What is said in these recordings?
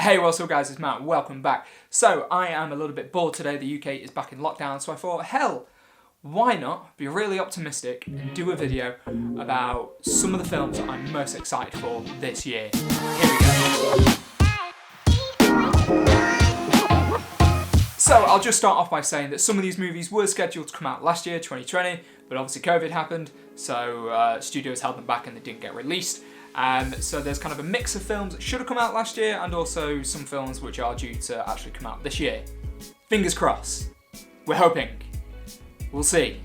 Hey, what's up guys, it's Matt, welcome back. So, I am a little bit bored today, the UK is back in lockdown, so I thought, hell, why not be really optimistic and do a video about some of the films that I'm most excited for this year. Here we go. So, I'll just start off by saying that some of these movies were scheduled to come out last year, 2020, but obviously COVID happened, so studios held them back and they didn't get released. So there's kind of a mix of films that should have come out last year and also some films which are due to actually come out this year. Fingers crossed. We're hoping. We'll see.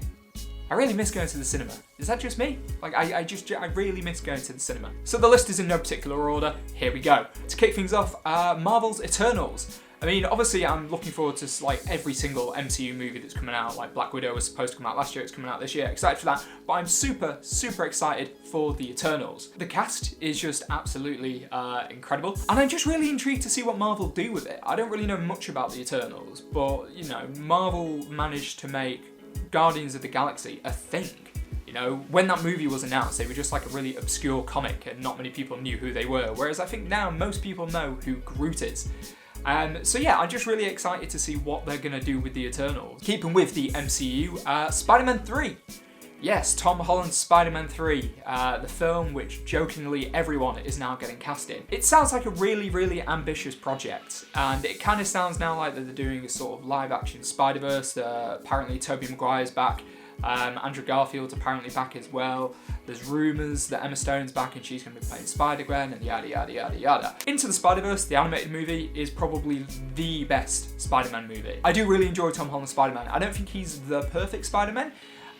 I really miss going to the cinema. Is that just me? Like, I really miss going to the cinema. So the list is in no particular order. Here we go. To kick things off, Marvel's Eternals. I mean, obviously I'm looking forward to like every single MCU movie that's coming out. Like Black Widow was supposed to come out last year, it's coming out this year. Excited for that, but I'm super excited for the Eternals. The cast is just absolutely incredible, and I'm just really intrigued to see what Marvel do with it. I don't really know much about the Eternals, but you know, Marvel managed to make Guardians of the Galaxy a thing. You know, when that movie was announced, they were just like a really obscure comic and not many people knew who they were, whereas I think now most people know who Groot is. So yeah, I'm just really excited to see what they're going to do with the Eternals. Keeping with the MCU, Spider-Man 3. Yes, Tom Holland's Spider-Man 3, the film which jokingly everyone is now getting cast in. It sounds like a really ambitious project, and it kind of sounds now like that they're doing a sort of live-action Spider-Verse. Apparently Tobey Maguire's back. Andrew Garfield's apparently back as well. There's rumours that Emma Stone's back and she's going to be playing Spider-Gwen and yada yada yada yada. Into the Spider-Verse, the animated movie, is probably the best Spider-Man movie. I do really enjoy Tom Holland's Spider-Man. I don't think he's the perfect Spider-Man.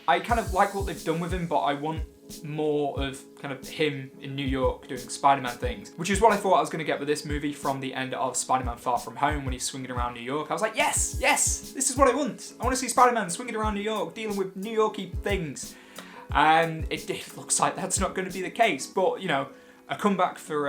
I kind of like what they've done with him, but I want more of kind of him in New York doing Spider-Man things, which is what I thought I was going to get with this movie from the end of Spider-Man Far From Home when he's swinging around New York. I was like, yes, this is what I want. I want to see Spider-Man swinging around New York, dealing with New Yorky things. And it looks like that's not going to be the case, but you know, a comeback for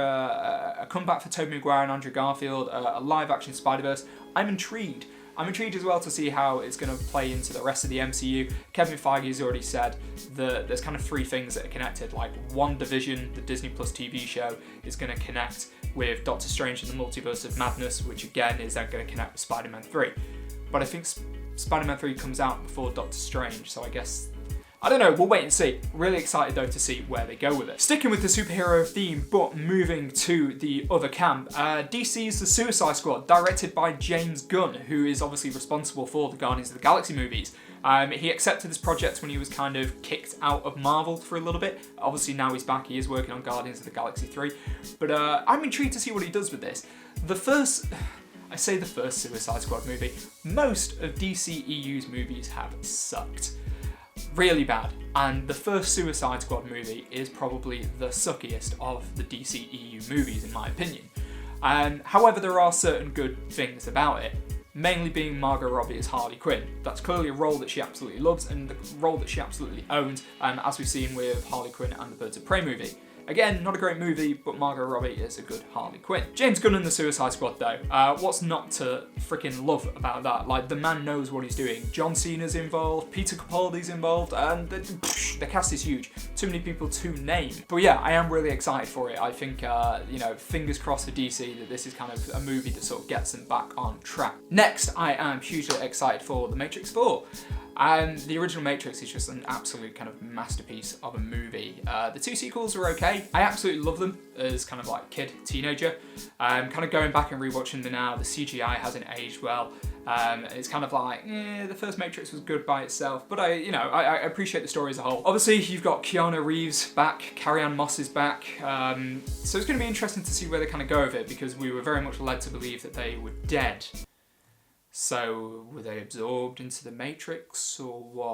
Tobey Maguire and Andrew Garfield, a live-action Spider-Verse. I'm intrigued. I'm intrigued as well to see how it's going to play into the rest of the MCU. Kevin Feige's already said that there's kind of three things that are connected. Like WandaVision, the Disney Plus TV show, is going to connect with Doctor Strange and the Multiverse of Madness, which again is then going to connect with Spider-Man 3. But I think Spider-Man 3 comes out before Doctor Strange, so I guess, I don't know, we'll wait and see. Really excited though to see where they go with it. Sticking with the superhero theme, but moving to the other camp, DC's The Suicide Squad, directed by James Gunn, who is obviously responsible for the Guardians of the Galaxy movies. He accepted this project when he was kind of kicked out of Marvel for a little bit. Obviously now he's back, he is working on Guardians of the Galaxy 3. But I'm intrigued to see what he does with this. The first Suicide Squad movie, most of DCEU's movies have sucked. Really bad, and the first Suicide Squad movie is probably the suckiest of the DCEU movies in my opinion. However, there are certain good things about it, mainly being Margot Robbie as Harley Quinn. That's clearly a role that she absolutely loves and the role that she absolutely owns, as we've seen with Harley Quinn and the Birds of Prey movie. Again, not a great movie, but Margot Robbie is a good Harley Quinn. James Gunn and the Suicide Squad though, what's not to freaking love about that? Like, the man knows what he's doing. John Cena's involved, Peter Capaldi's involved, and the cast is huge. Too many people to name. But yeah, I am really excited for it. I think, you know, fingers crossed for DC that this is kind of a movie that sort of gets them back on track. Next, I am hugely excited for The Matrix 4. And the original Matrix is just an absolute kind of masterpiece of a movie. The two sequels were okay. I absolutely love them as kind of like kid, teenager. Kind of going back and rewatching them now, the CGI hasn't aged well. It's kind of like, the first Matrix was good by itself, but I appreciate the story as a whole. Obviously, you've got Keanu Reeves back, Carrie-Anne Moss is back, so it's going to be interesting to see where they kind of go with it, because we were very much led to believe that they were dead. So, were they absorbed into the Matrix, or what?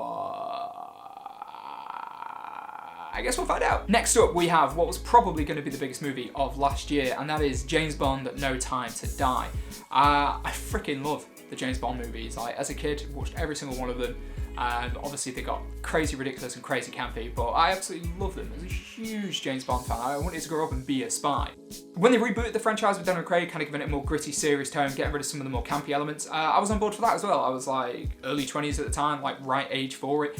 I guess we'll find out. Next up, we have what was probably going to be the biggest movie of last year, and that is James Bond, No Time to Die. I freaking love the James Bond movies. Like, as a kid, watched every single one of them. Obviously they got crazy ridiculous and crazy campy, but I absolutely love them. As a huge James Bond fan, I wanted to grow up and be a spy. When they rebooted the franchise with Daniel Craig, kind of giving it a more gritty, serious tone, getting rid of some of the more campy elements, I was on board for that as well. I was like early 20s at the time, like right age for it.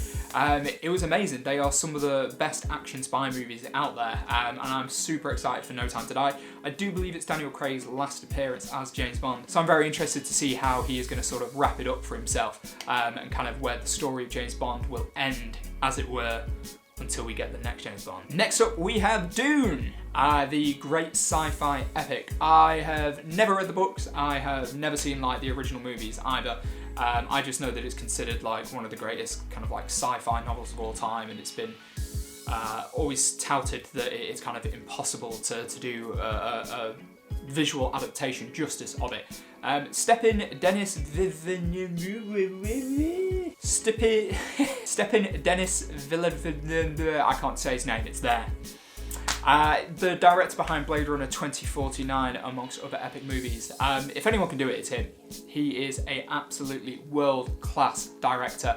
It was amazing. They are some of the best action spy movies out there, and I'm super excited for No Time to Die. I do believe it's Daniel Craig's last appearance as James Bond, so I'm very interested to see how he is going to sort of wrap it up for himself, and kind of where the story of James Bond will end, as it were, until we get the next James Bond. Next up, we have Dune, the great sci-fi epic. I have never read the books. I have never seen like the original movies either. I just know that it's considered like one of the greatest kind of like sci-fi novels of all time, and it's been always touted that it's kind of impossible to do a visual adaptation justice of it. Stepin Dennis Villeneuve, I can't say his name, it's there. The director behind Blade Runner 2049, amongst other epic movies. If anyone can do it, it's him. He is an absolutely world-class director.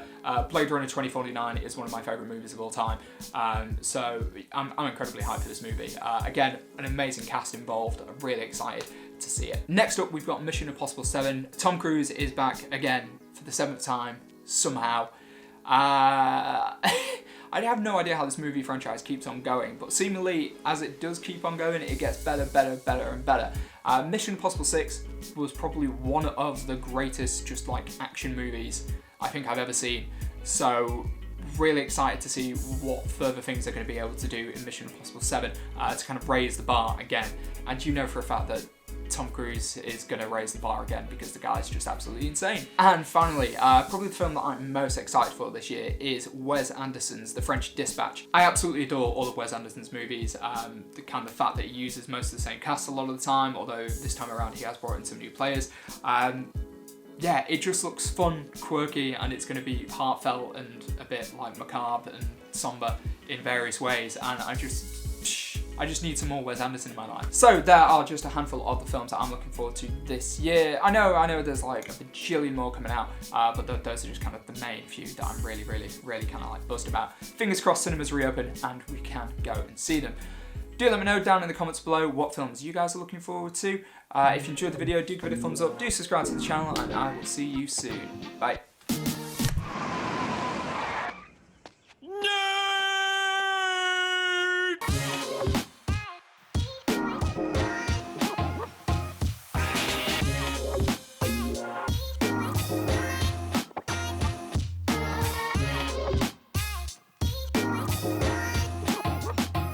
Blade Runner 2049 is one of my favourite movies of all time. So I'm incredibly hyped for this movie. Again, an amazing cast involved. I'm really excited to see it. Next up, we've got Mission Impossible 7. Tom Cruise is back again for the 7th time, somehow. I have no idea how this movie franchise keeps on going, but seemingly as it does keep on going, it gets better and better. Mission Impossible 6 was probably one of the greatest just like action movies I think I've ever seen. So really excited to see what further things they're going to be able to do in Mission Impossible 7 to kind of raise the bar again. And you know for a fact that Tom Cruise is going to raise the bar again because the guy's just absolutely insane. And finally, probably the film that I'm most excited for this year is Wes Anderson's The French Dispatch. I absolutely adore all of Wes Anderson's movies. The kind of fact that he uses most of the same cast a lot of the time, although this time around he has brought in some new players. Yeah, it just looks fun, quirky, and it's going to be heartfelt and a bit like macabre and somber in various ways. And I just need some more Wes Anderson in my life. So there are just a handful of the films that I'm looking forward to this year. I know there's like a bajillion more coming out, but those are just kind of the main few that I'm really kind of like buzzed about. Fingers crossed cinemas reopen and we can go and see them. Do let me know down in the comments below what films you guys are looking forward to. If you enjoyed the video, do give it a thumbs up, do subscribe to the channel, and I will see you soon. Bye.